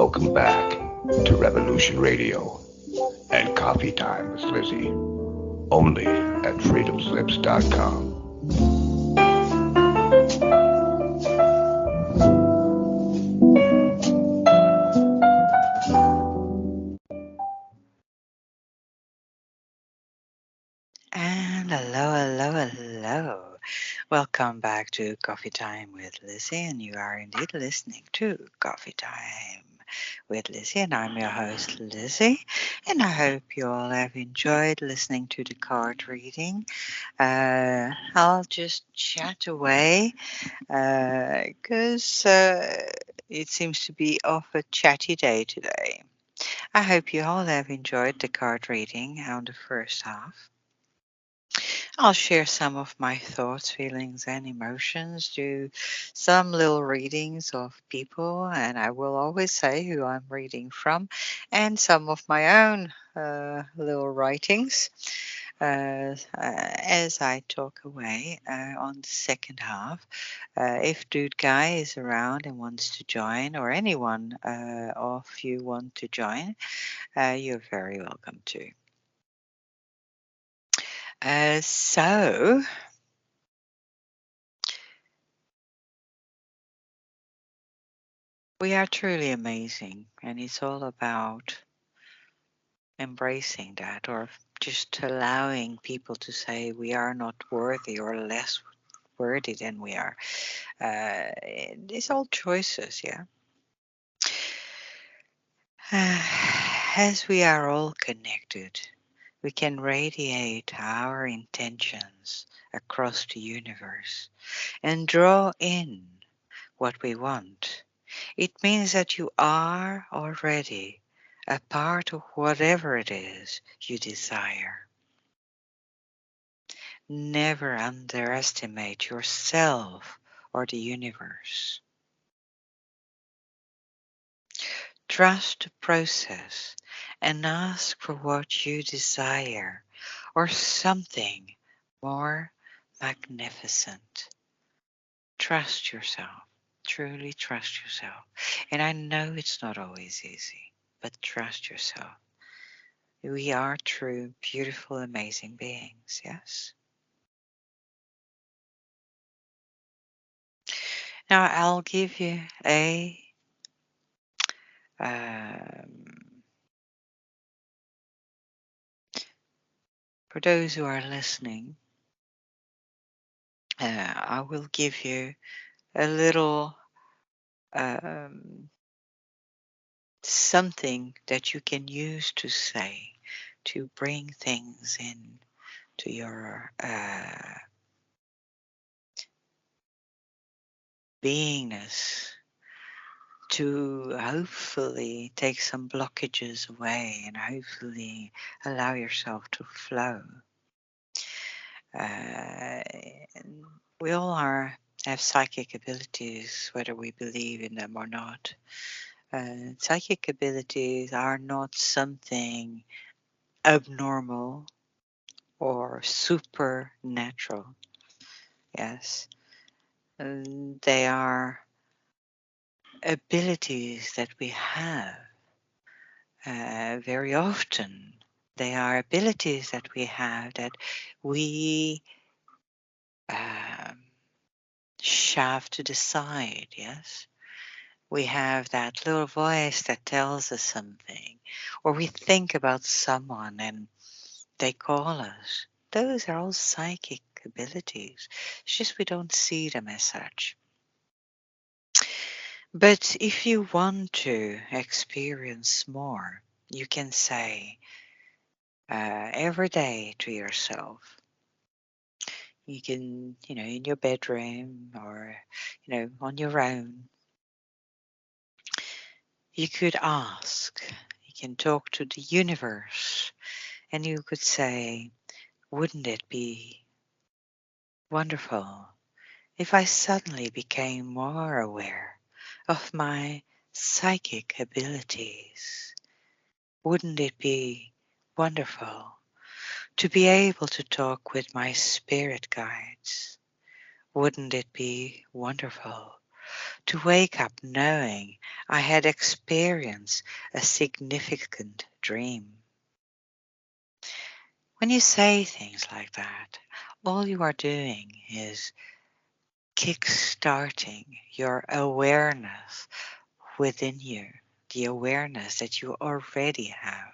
Welcome back to Revolution Radio and Coffee Time with Lizzie, only at freedomslips.com. And hello. Welcome back to Coffee Time with Lizzie, and you are indeed listening to Coffee Time with Lizzie, and I'm your host, Lizzie, and I hope you all have enjoyed listening to the card reading. I'll just chat away because it seems to be of a chatty day today. I hope you all have enjoyed the card reading on the first half. I'll share some of my thoughts, feelings, and emotions, do some little readings of people, and I will always say who I'm reading from, and some of my own little writings as I talk away on the second half. If Dude Guy is around and wants to join, or anyone of you want to join, you're very welcome to. So, we are truly amazing, and it's all about embracing that or just allowing people to say we are not worthy or less worthy than we are. It's all choices, yeah. As we are all connected, we can radiate our intentions across the universe and draw in what we want. It means that you are already a part of whatever it is you desire. Never underestimate yourself or the universe. Trust the process and ask for what you desire or something more magnificent. Trust yourself. Truly trust yourself. And I know it's not always easy, but trust yourself. We are true, beautiful, amazing beings, yes? Now I'll give you um, for those who are listening, I will give you a little um, something that you can use to say to bring things in to your beingness, to hopefully take some blockages away and hopefully allow yourself to flow. And we all have psychic abilities, whether we believe in them or not. Psychic abilities are not something abnormal or supernatural. Yes, they are abilities that we have very often. They are abilities that we have that we um, shove to the side. Yes, we have that little voice that tells us something, or we think about someone and they call us. Those are all psychic abilities. It's just we don't see them as such. But if you want to experience more, you can say every day to yourself. You can, in your bedroom or, on your own, you could ask, you can talk to the universe, and you could say, wouldn't it be wonderful if I suddenly became more aware of my psychic abilities? Wouldn't it be wonderful to be able to talk with my spirit guides? Wouldn't it be wonderful to wake up knowing I had experienced a significant dream. When you say things like that, all you are doing is kick-starting your awareness within you, the awareness that you already have.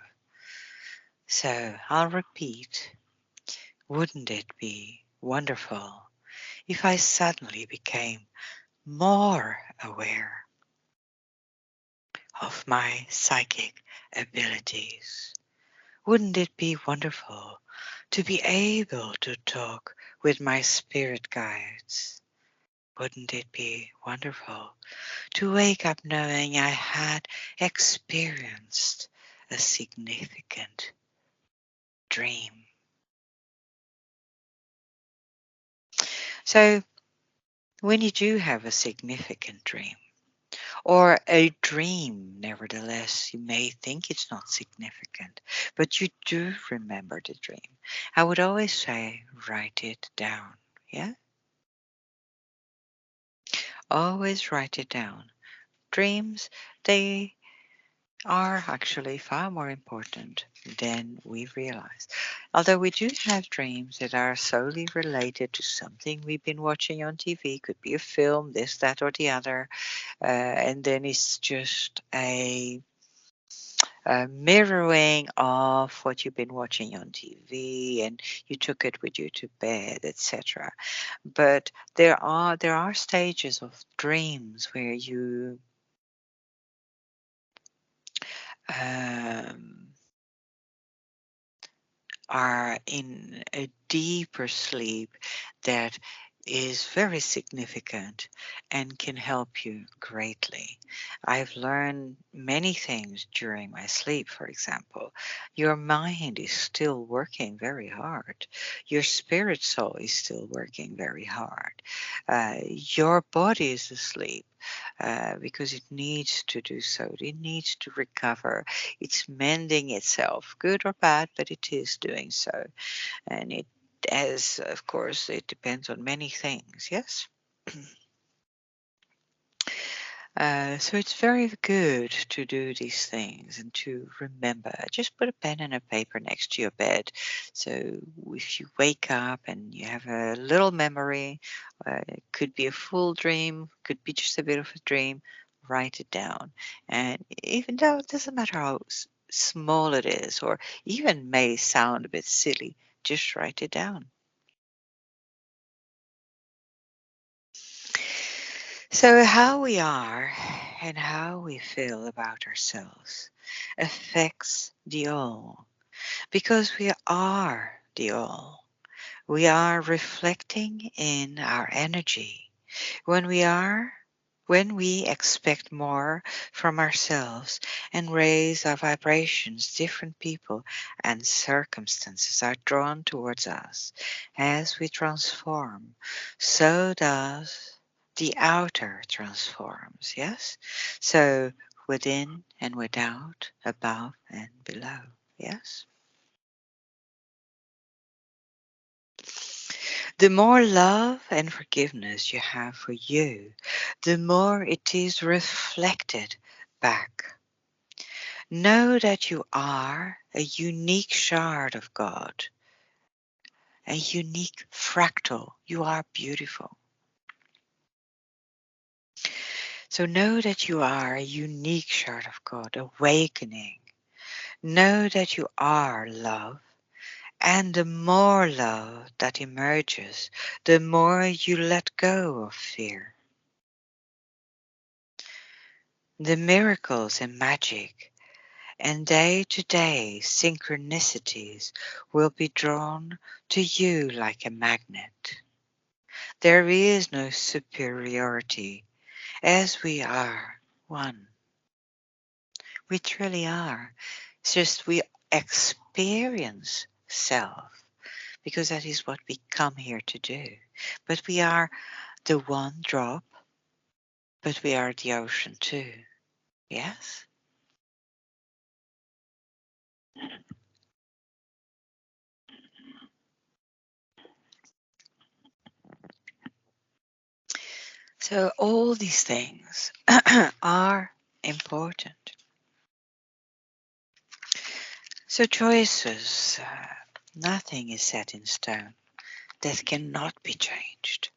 So I'll repeat, wouldn't it be wonderful if I suddenly became more aware of my psychic abilities? Wouldn't it be wonderful to be able to talk with my spirit guides? Wouldn't it be wonderful to wake up knowing I had experienced a significant dream? So, when you do have a significant dream, or a dream, nevertheless, you may think it's not significant, but you do remember the dream. I would always say, write it down. Yeah? Always write it down. Dreams, they are actually far more important than we realize. Although we do have dreams that are solely related to something we've been watching on TV, could be a film, this, that, or the other, and then it's just a mirroring of what you've been watching on TV, and you took it with you to bed, etc. But there are stages of dreams where you um, are in a deeper sleep that is very significant and can help you greatly. I've learned many things during my sleep, for example. Your mind is still working very hard. Your spirit soul is still working very hard. Your body is asleep because it needs to do so. It needs to recover. It's mending itself, good or bad, but it is doing so. And it, as of course, it depends on many things, yes? So it's very good to do these things and to remember. Just put a pen and a paper next to your bed. So if you wake up and you have a little memory, it could be a full dream, could be just a bit of a dream, write it down. And even though it doesn't matter how small it is, or even may sound a bit silly, just write it down. So, how we are and how we feel about ourselves affects the all because we are the all. We are reflecting in our energy. When we are when we expect more from ourselves and raise our vibrations, different people and circumstances are drawn towards us. As we transform, so does the outer transforms, yes? So within and without, above and below, yes? The more love and forgiveness you have for you, the more it is reflected back. Know that you are a unique shard of God, a unique fractal. You are beautiful. So know that you are a unique shard of God, awakening. Know that you are love. And the more love that emerges, the more you let go of fear. The miracles and magic and day-to-day synchronicities will be drawn to you like a magnet. There is no superiority as we are one. We truly are. It's just we experience self because that is what we come here to do. But we are the one drop, but we are the ocean too. Yes? So all these things are important. So choices, nothing is set in stone that cannot be changed.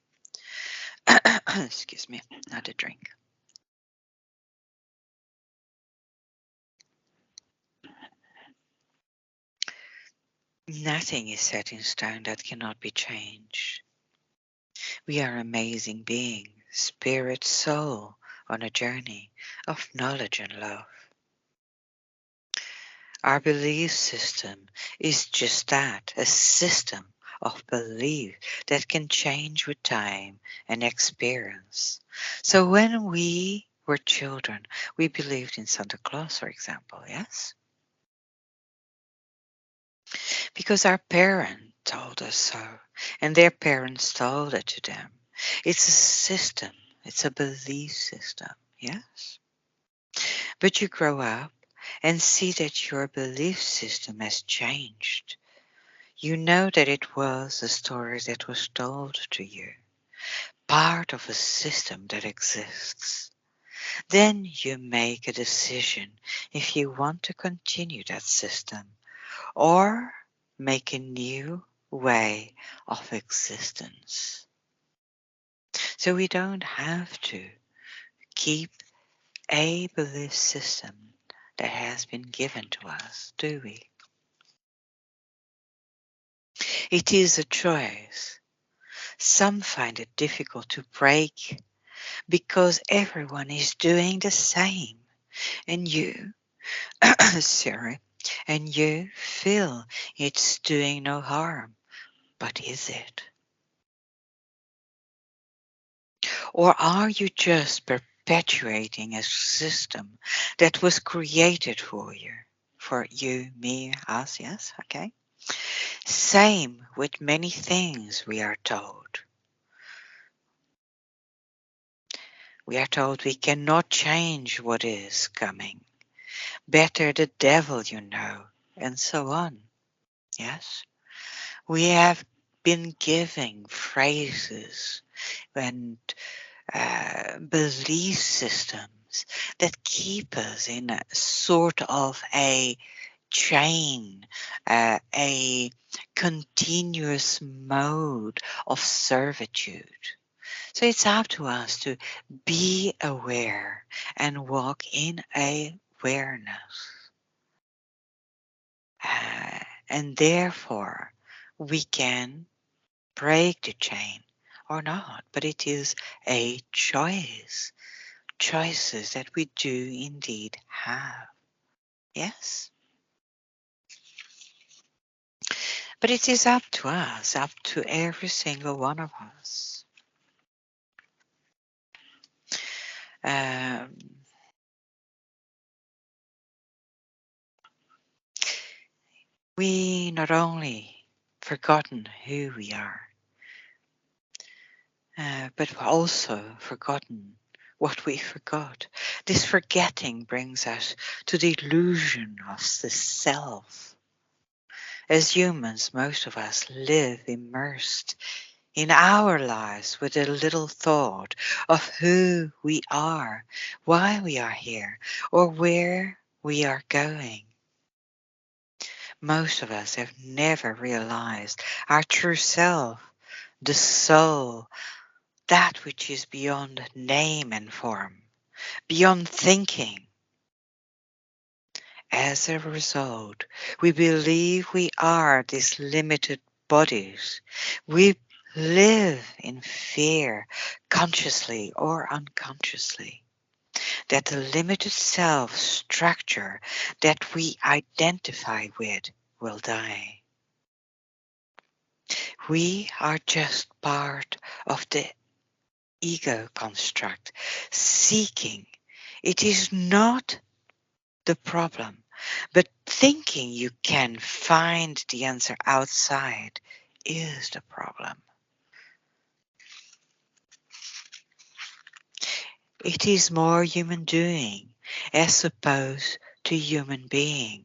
Excuse me, another drink. Nothing is set in stone that cannot be changed. We are amazing beings, spirit, soul, on a journey of knowledge and love. Our belief system is just that, a system of belief that can change with time and experience. So when we were children, we believed in Santa Claus, for example, yes? Because our parents told us so, and their parents told it to them. It's a system, it's a belief system, yes? But you grow up and see that your belief system has changed. You know that it was a story that was told to you, part of a system that exists. Then you make a decision if you want to continue that system or make a new way of existence. So we don't have to keep a belief system that has been given to us, do we? It is a choice. Some find it difficult to break because everyone is doing the same. And you, sorry, and you feel it's doing no harm. But is it? Or are you just perpetuating a system that was created for you? For you, me, us, yes, okay? Same with many things we are told. We are told we cannot change what is coming. Better the devil you know, and so on. Yes? We have been giving phrases and belief systems that keep us in a sort of a chain, a continuous mode of servitude. So it's up to us to be aware and walk in awareness. And therefore, we can break the chain or not, but it is a choice. Choices that we do indeed have. Yes? But it is up to us, up to every single one of us. Um, we not only forgotten who we are, but we've also forgotten what we forgot. This forgetting brings us to the illusion of the self. As humans, most of us live immersed in our lives with a little thought of who we are, why we are here, or where we are going. Most of us have never realized our true self, the soul, that which is beyond name and form, beyond thinking. As a result, we believe we are these limited bodies. We live in fear, consciously or unconsciously, that the limited self structure that we identify with will die. We are just part of the ego construct, seeking. It is not the problem, but thinking you can find the answer outside is the problem. It is more human doing as opposed to human being.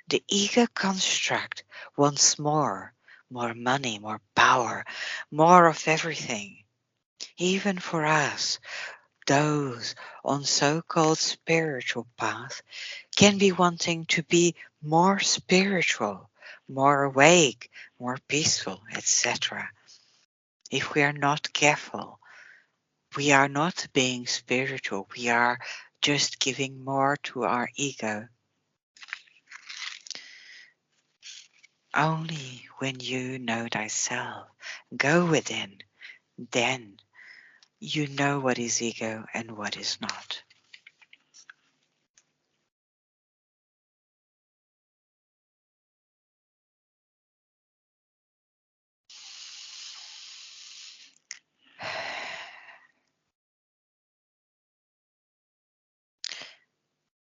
The ego construct wants more money, more power, more of everything. Even for us, those on so-called spiritual path can be wanting to be more spiritual, more awake, more peaceful, etc. If we are not careful, we are not being spiritual. We are just giving more to our ego. Only when you know thyself, go within, then you know what is ego and what is not.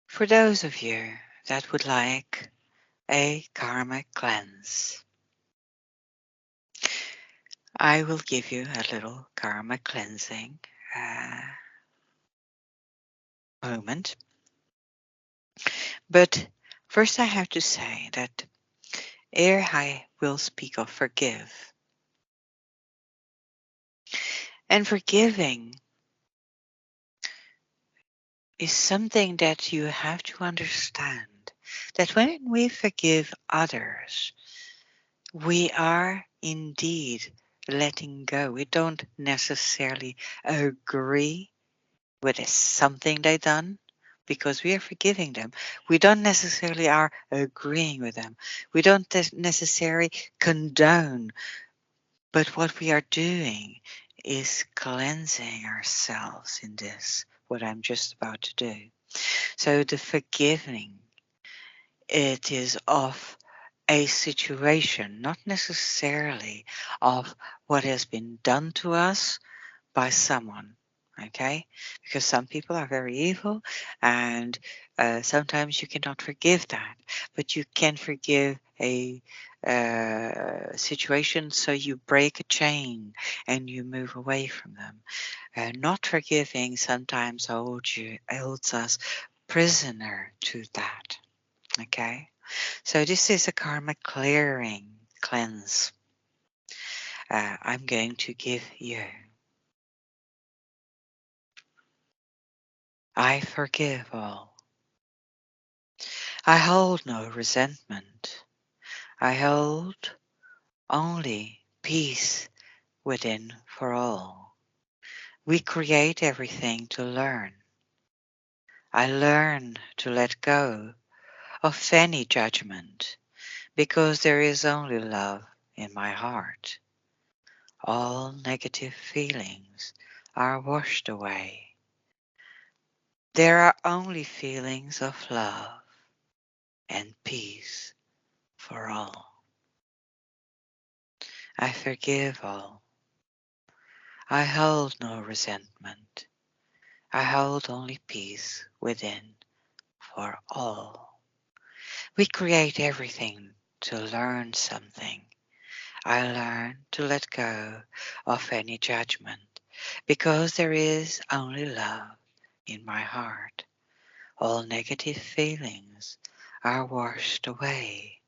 For those of you that would like a karmic cleanse, I will give you a little karma cleansing moment. But first I have to say that ere I will speak of forgive. And forgiving is something that you have to understand. That when we forgive others, we are indeed letting go. We don't necessarily agree with something they done because we are forgiving them. We don't necessarily are agreeing with them. We don't necessarily condone, but what we are doing is cleansing ourselves in this, what I'm just about to do. So the forgiving, it is of a situation, not necessarily of what has been done to us by someone. Okay, because some people are very evil, and sometimes you cannot forgive that, but you can forgive a situation, so you break a chain and you move away from them. Not forgiving sometimes holds us prisoner to that. Okay, so this is a karma clearing cleanse. I'm going to give you. I forgive all. I hold no resentment. I hold only peace within for all. We create everything to learn. I learn to let go of any judgment because there is only love in my heart. All negative feelings are washed away. There are only feelings of love and peace for all. I forgive all. I hold no resentment. I hold only peace within for all. We create everything to learn something. I learn to let go of any judgment because there is only love in my heart. All negative feelings are washed away.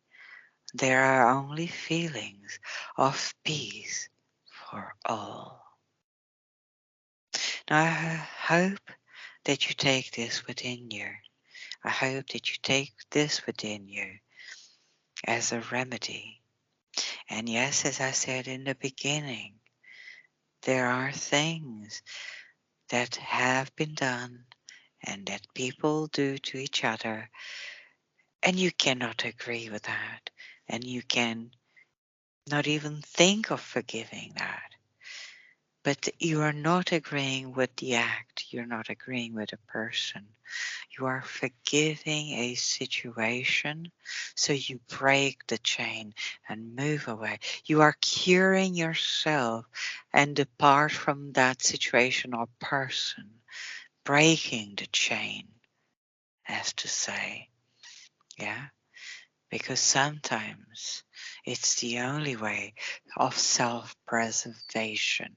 There are only feelings of peace for all. Now I hope that you take this within you. I hope that you take this within you as a remedy. And yes, as I said in the beginning, there are things that have been done and that people do to each other, and you cannot agree with that, and you can not even think of forgiving that. But you are not agreeing with the act, you're not agreeing with a person. You are forgiving a situation, so you break the chain and move away. You are curing yourself and depart from that situation or person, breaking the chain, as to say. Yeah? Because sometimes it's the only way of self-preservation.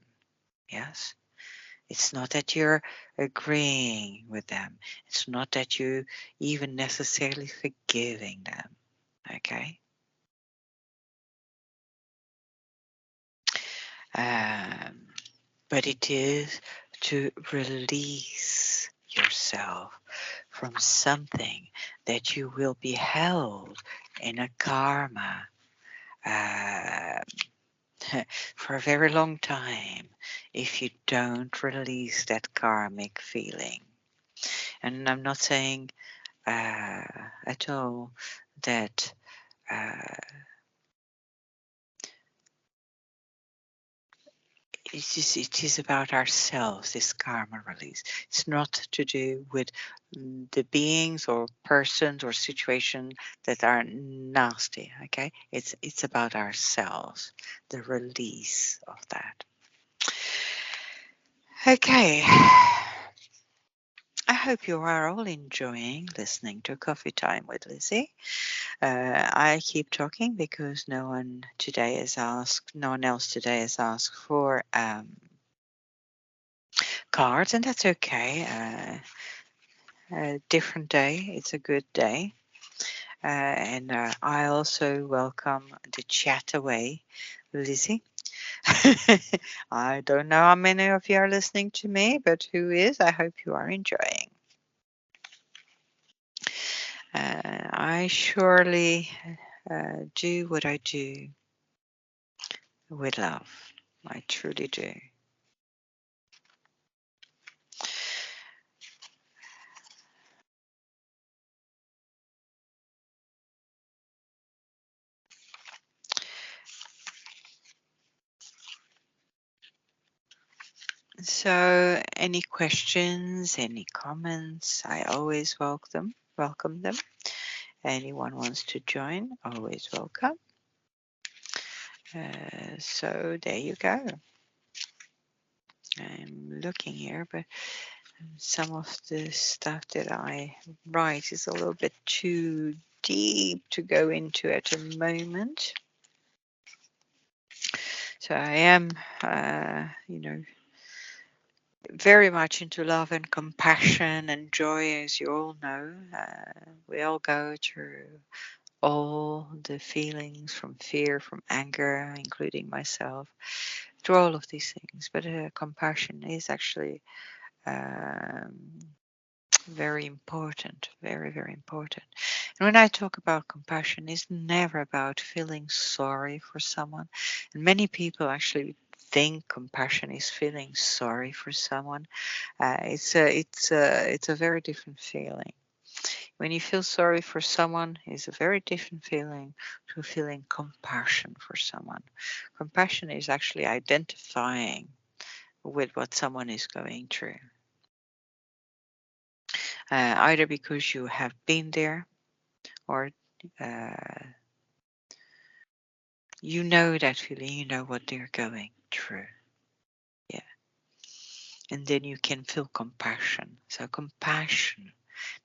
Yes? It's not that you're agreeing with them. It's not that you even necessarily forgiving them. Okay? Um, but it is to release yourself from something that you will be held in a karma uh, for a very long time if you don't release that karmic feeling. And I'm not saying at all that uh, it is about ourselves, this karma release. It's not to do with the beings or persons or situations that are nasty. Okay, it's about ourselves, the release of that. Okay. I hope you are all enjoying listening to Coffee Time with Lizzie. I keep talking because no one else today has asked for cards, and that's okay. A different day, it's a good day. And I also welcome the chat away, Lizzie. I don't know how many of you are listening to me, but who is, I hope you are enjoying. I surely do what I do with love. I truly do. So, any questions, any comments? I always welcome them. Anyone wants to join, always welcome. So there you go. I'm looking here, but some of the stuff that I write is a little bit too deep to go into at the moment. So I am, very much into love and compassion and joy, as you all know. We all go through all the feelings from fear, from anger, including myself, through all of these things. But compassion is actually very important, very, very important. And when I talk about compassion, it's never about feeling sorry for someone. And many people actually think compassion is feeling sorry for someone. It's a very different feeling. When you feel sorry for someone, it's a very different feeling to feeling compassion for someone. Compassion is actually identifying with what someone is going through. Either because you have been there or you know that feeling, you know what they're going through. Yeah. And then you can feel compassion. So compassion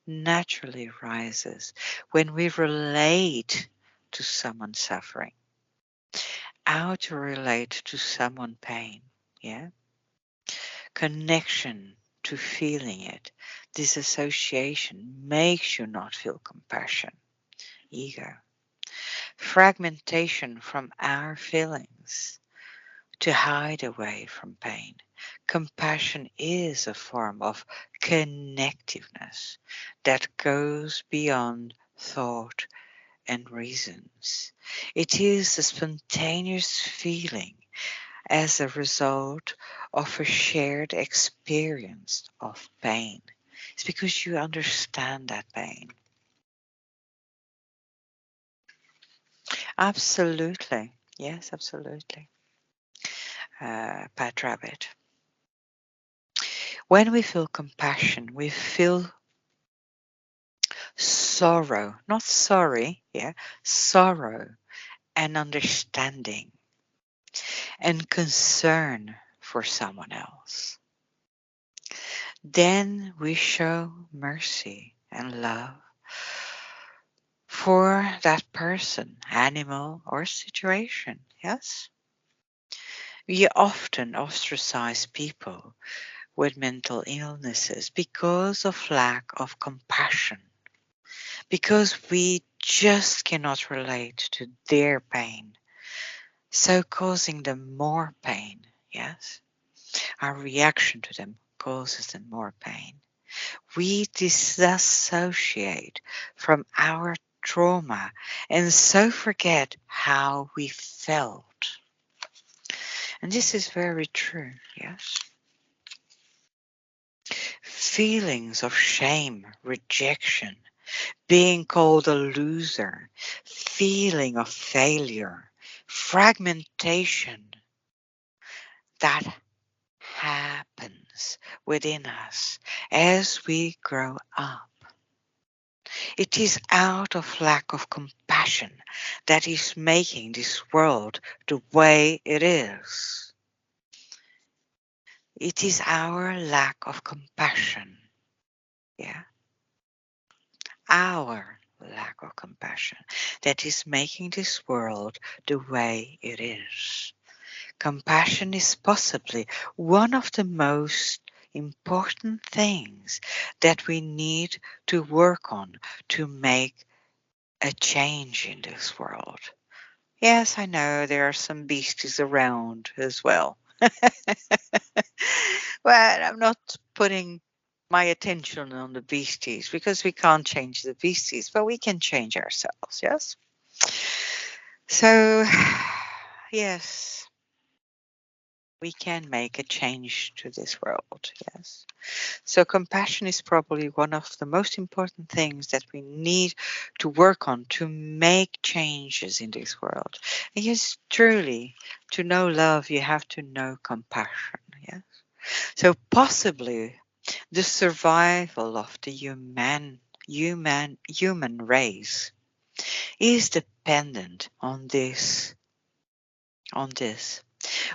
naturally rises when we relate to someone suffering. How to relate to someone pain. Yeah. Connection to feeling it. Disassociation makes you not feel compassion. Ego. Fragmentation from our feelings to hide away from pain. Compassion is a form of connectiveness that goes beyond thought and reasons. It is a spontaneous feeling as a result of a shared experience of pain. It's because you understand that pain. Absolutely. Yes, absolutely. Pat Rabbit. When we feel compassion, we feel sorrow, not sorry, yeah, sorrow and understanding and concern for someone else. Then we show mercy and love for that person, animal, or situation. Yes? We often ostracize people with mental illnesses because of lack of compassion, because we just cannot relate to their pain, so causing them more pain. Yes? Our reaction to them causes them more pain. We disassociate from our trauma and so forget how we felt. And this is very true, yes? Feelings of shame, rejection, being called a loser, feeling of failure, fragmentation, that happens within us as we grow up. It is out of lack of compassion that is making this world the way it is. It is our lack of compassion. Yeah. Our lack of compassion that is making this world the way it is. Compassion is possibly one of the most important things that we need to work on to make a change in this world. Yes, I know there are some beasties around as well. But I'm not putting my attention on the beasties because we can't change the beasties, but we can change ourselves, yes? So, yes, we can make a change to this world, yes? So compassion is probably one of the most important things that we need to work on to make changes in this world. Because truly, to know love, you have to know compassion. Yes. So possibly the survival of the human race is dependent on this. On this,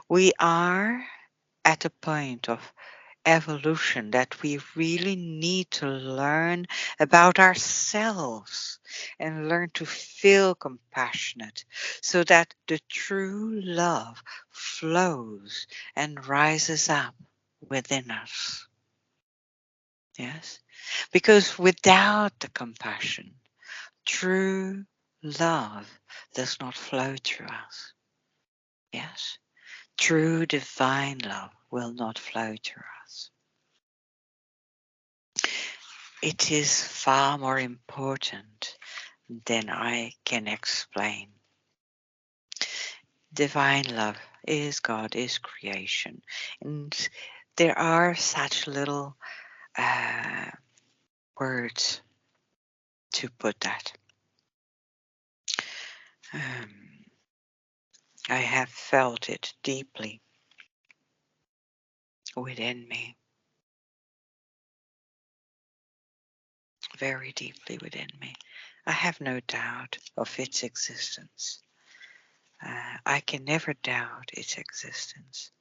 we are at a point of evolution that we really need to learn about ourselves and learn to feel compassionate so that the true love flows and rises up within us. Yes? Because without the compassion, true love does not flow through us. Yes? True divine love will not flow through us. It is far more important than I can explain. Divine love is God, is creation. And there are such little words to put that. I have felt it deeply within me. Very deeply within me. I have no doubt of its existence. I can never doubt its existence.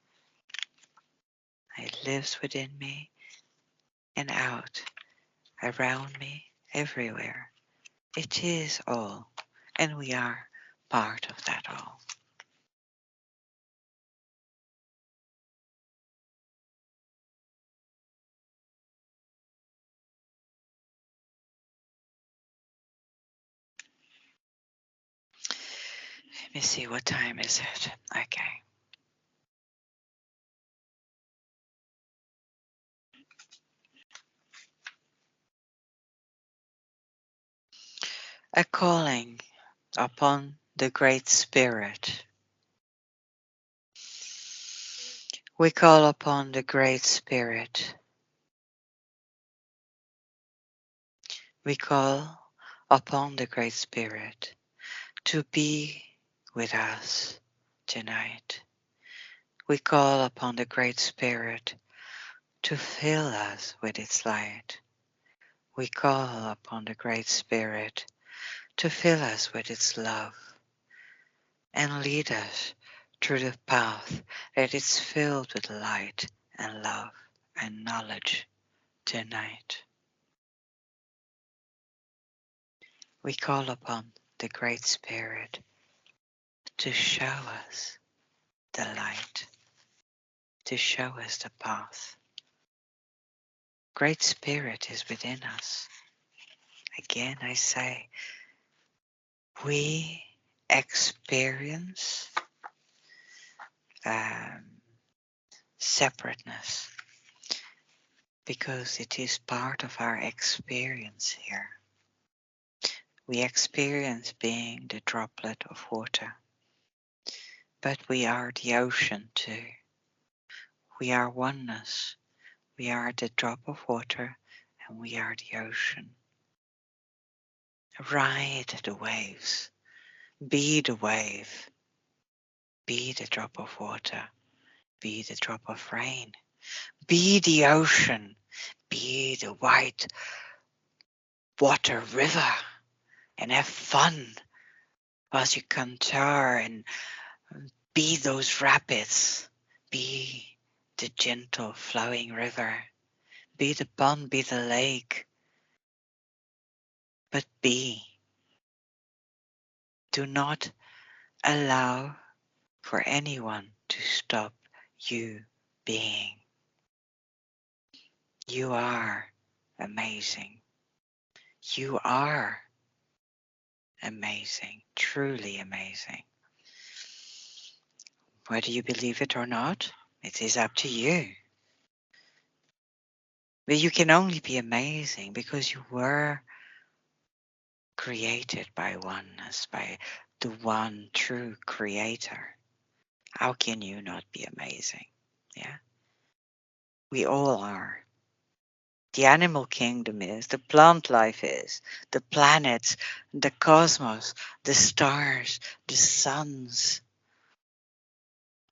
It lives within me and out, around me, everywhere. It is all, and we are part of that all. Let me see, what time is it? Okay. A calling upon the Great Spirit. We call upon the Great Spirit. We call upon the Great Spirit to be with us tonight. We call upon the Great Spirit to fill us with its light. We call upon the Great Spirit to fill us with its love and lead us through the path that is filled with light and love and knowledge tonight. We call upon the Great Spirit to show us the light, to show us the path. Great Spirit is within us. Again, I say, we experience separateness, because it is part of our experience here. We experience being the droplet of water, but we are the ocean too. We are oneness. We are the drop of water, and we are the ocean. Ride the waves. Be the wave. Be the drop of water. Be the drop of rain. Be the ocean. Be the white water river. And have fun whilst you contour and be those rapids. Be the gentle flowing river. Be the pond, be the lake. But be. Do not allow for anyone to stop you being. You are amazing. You are amazing, truly amazing. Whether you believe it or not, it is up to you. But you can only be amazing because you were created by oneness, by the one true creator. How can you not be amazing? Yeah. We all are. The animal kingdom is, the plant life is, the planets, the cosmos, the stars, the suns,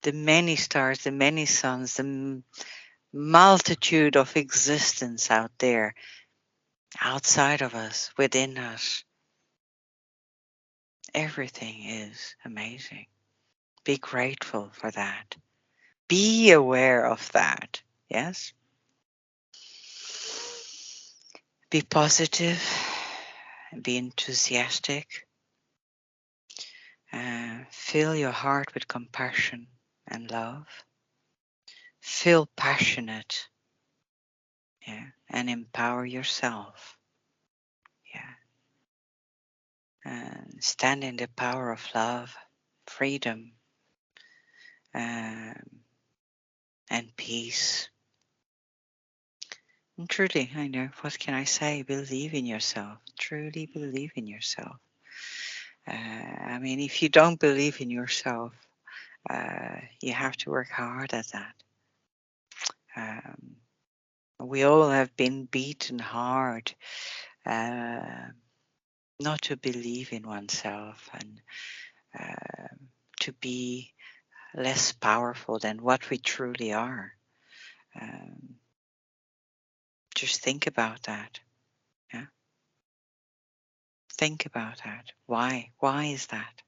the many stars, the many suns, the multitude of existence out there, outside of us, within us. Everything is amazing. Be grateful for that. Be aware of that. Yes? Be positive. Be enthusiastic. Fill your heart with compassion and love. Feel passionate. Yeah, and empower yourself. Yeah. And stand in the power of love, freedom, and peace. And truly, I know, what can I say? Believe in yourself. Truly believe in yourself. I mean, if you don't believe in yourself, you have to work hard at that. We all have been beaten hard not to believe in oneself and to be less powerful than what we truly are. Just think about that. Yeah. Think about that. Why? Why is that?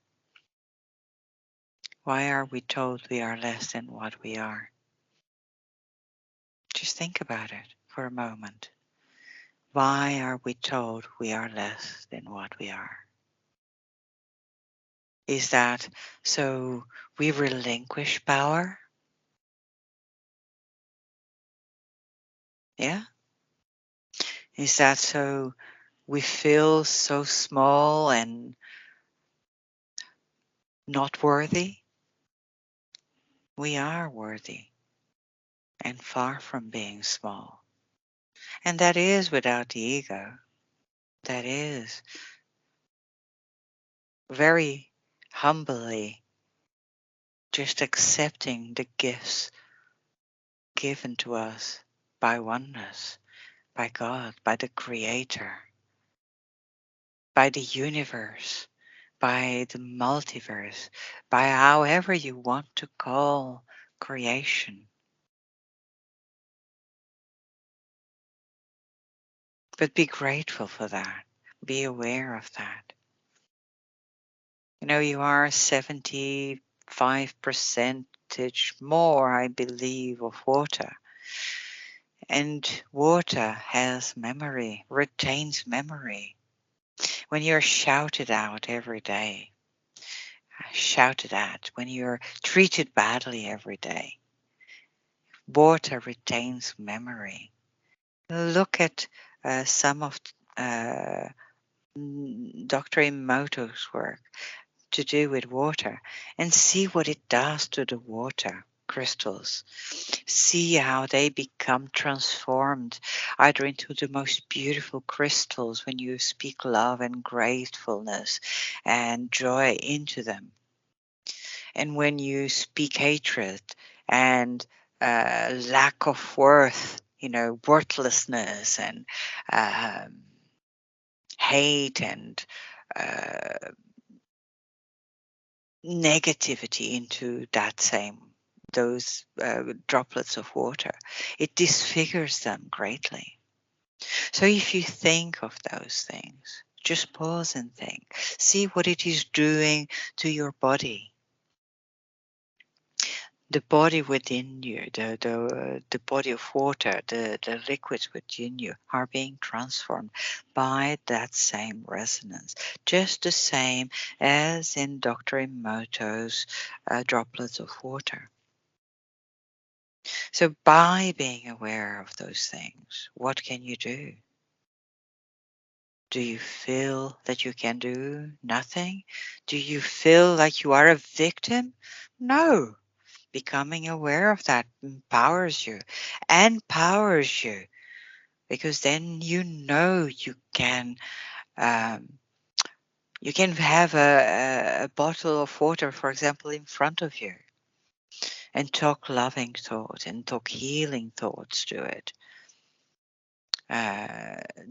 Why are we told we are less than what we are? Just think about it for a moment. Why are we told we are less than what we are? Is that so we relinquish power? Yeah? Is that so we feel so small and not worthy? We are worthy and far from being small. And that is without the ego. That is very humbly just accepting the gifts given to us by oneness, by God, by the Creator, by the universe, by the multiverse, by however you want to call creation. But be grateful for that. Be aware of that. You know, you are 75% more, I believe, of water. And water has memory, retains memory. When you're shouted out every day, shouted at, when you're treated badly every day, water retains memory. Look at some of Dr. Emoto's work to do with water and see what it does to the water. crystals. See how they become transformed either into the most beautiful crystals when you speak love and gratefulness and joy into them. And when you speak hatred and lack of worth, worthlessness and um, hate and uh, negativity into those droplets of water, it disfigures them greatly. So if you think of those things, just pause and think. See what it is doing to your body. The body within you, the body of water, the liquids within you are being transformed by that same resonance. Just the same as in Dr. Emoto's droplets of water. So by being aware of those things, what can you do? Do you feel that you can do nothing? Do you feel like you are a victim? No. Becoming aware of that empowers you because then um, you can have a bottle of water, for example, in front of you and talk loving thoughts and talk healing thoughts to it.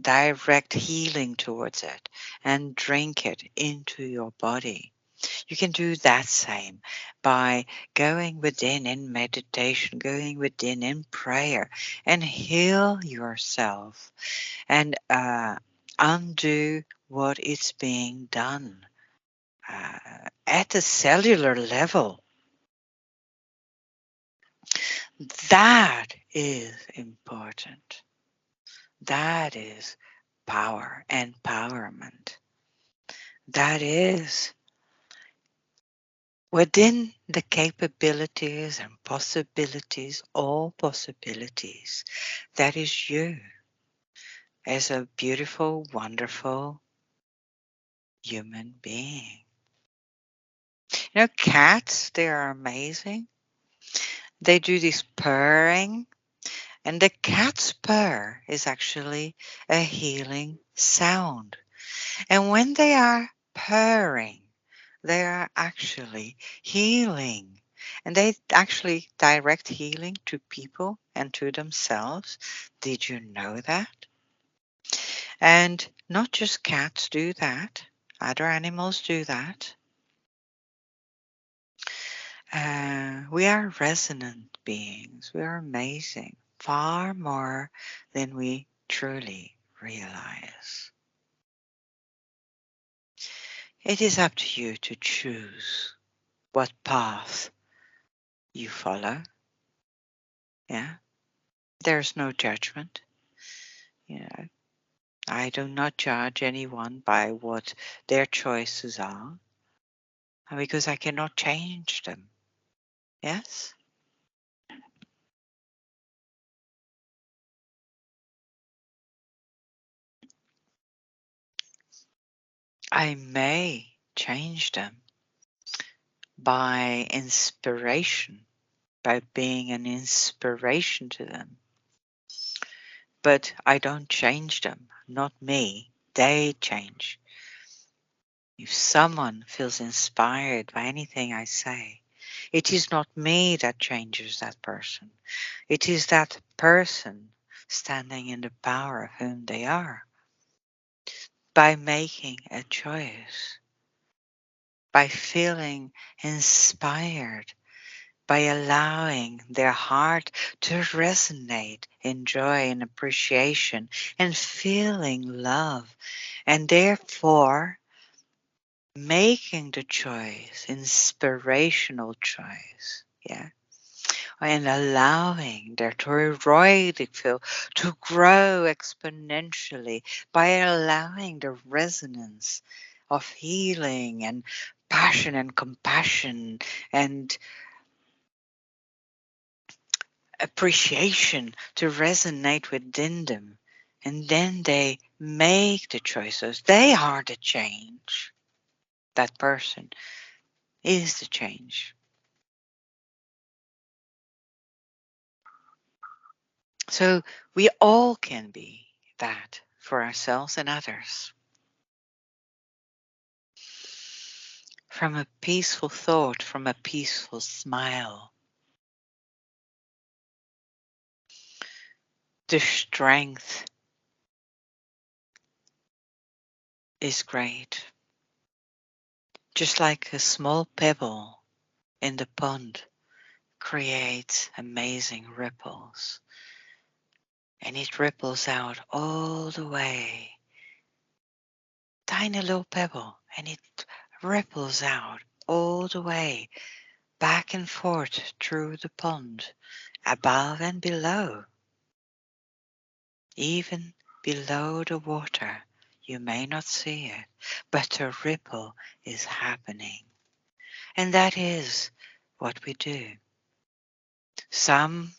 Direct healing towards it and drink it into your body. You can do that same by going within in meditation, going within in prayer, and heal yourself and undo what is being done at the cellular level. That is important. That is power, empowerment. That is within the capabilities and possibilities, all possibilities. That is you as a beautiful, wonderful human being. Cats, they are amazing. They do this purring, and the cat's purr is actually a healing sound. And when they are purring, they are actually healing. And they actually direct healing to people and to themselves. Did you know that? And not just cats do that, other animals do that. We are resonant beings. We are amazing, far more than we truly realize. It is up to you to choose what path you follow. Yeah. There's no judgment. You know, I do not judge anyone by what their choices are because I cannot change them. Yes? I may change them by inspiration, by being an inspiration to them. But I don't change them, not me. They change. If someone feels inspired by anything I say, it is not me that changes that person. It is that person standing in the power of whom they are. By making a choice, by feeling inspired, by allowing their heart to resonate in joy and appreciation and feeling love, and therefore making the choice, inspirational choice, yeah, and allowing their thyroidic field to grow exponentially by allowing the resonance of healing and passion and compassion and appreciation to resonate within them. And then they make the choices. They are the change. That person is the change. So we all can be that for ourselves and others. From a peaceful thought, from a peaceful smile, the strength is great. Just like a small pebble in the pond creates amazing ripples. And it ripples out all the way. Tiny little pebble, and it ripples out all the way, back and forth through the pond, above and below. Even below the water, you may not see it, but a ripple is happening. And that is what we do. Some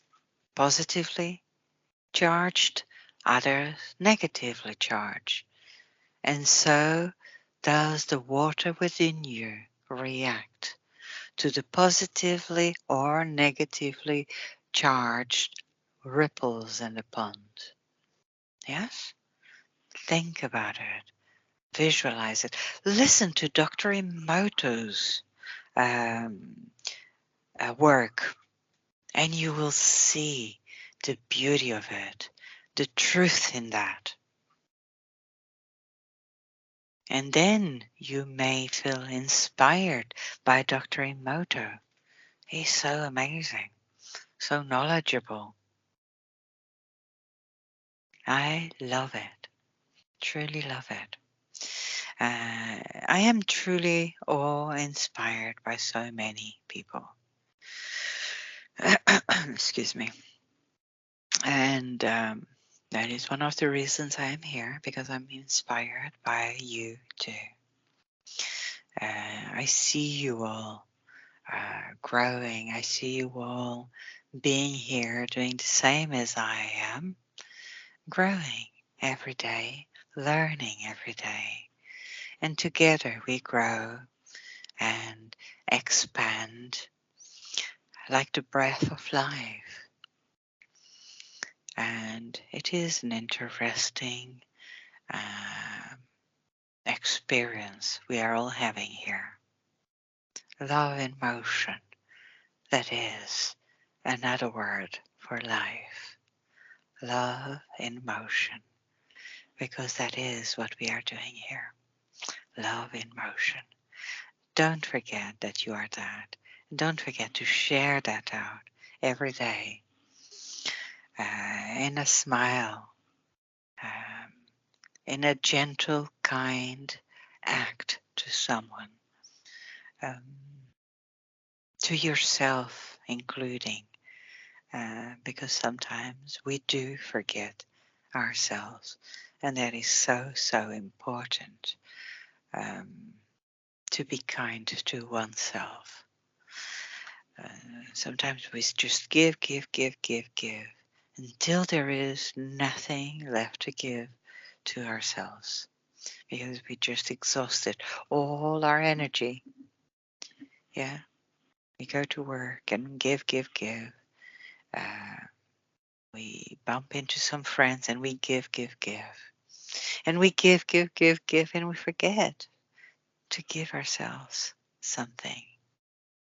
positively charged, others negatively charged. And so does the water within you react to the positively or negatively charged ripples in the pond. Yes? Think about it. Visualize it. Listen to Dr. Emoto's work, and you will see the beauty of it, the truth in that. And then you may feel inspired by Dr. Emoto. He's so amazing, so knowledgeable. I love it, truly love it. I am truly awe-inspired by so many people. Excuse me. And that is one of the reasons I am here, because I'm inspired by you too. I see you all growing. I see you all being here, doing the same as I am, growing every day, learning every day. And together we grow and expand like the breath of life. And it is an interesting experience we are all having here. Love in motion, that is another word for life. Love in motion, because that is what we are doing here. Love in motion. Don't forget that you are that. Don't forget to share that out every day in a smile, um, in a gentle, kind act to someone, um, to yourself including, because sometimes we do forget ourselves, and that is so, so important, to be kind to oneself. Sometimes we just give until there is nothing left to give to ourselves, because we just exhausted all our energy. Yeah, we go to work and give. We bump into some friends and we give. And we give, and we forget to give ourselves something.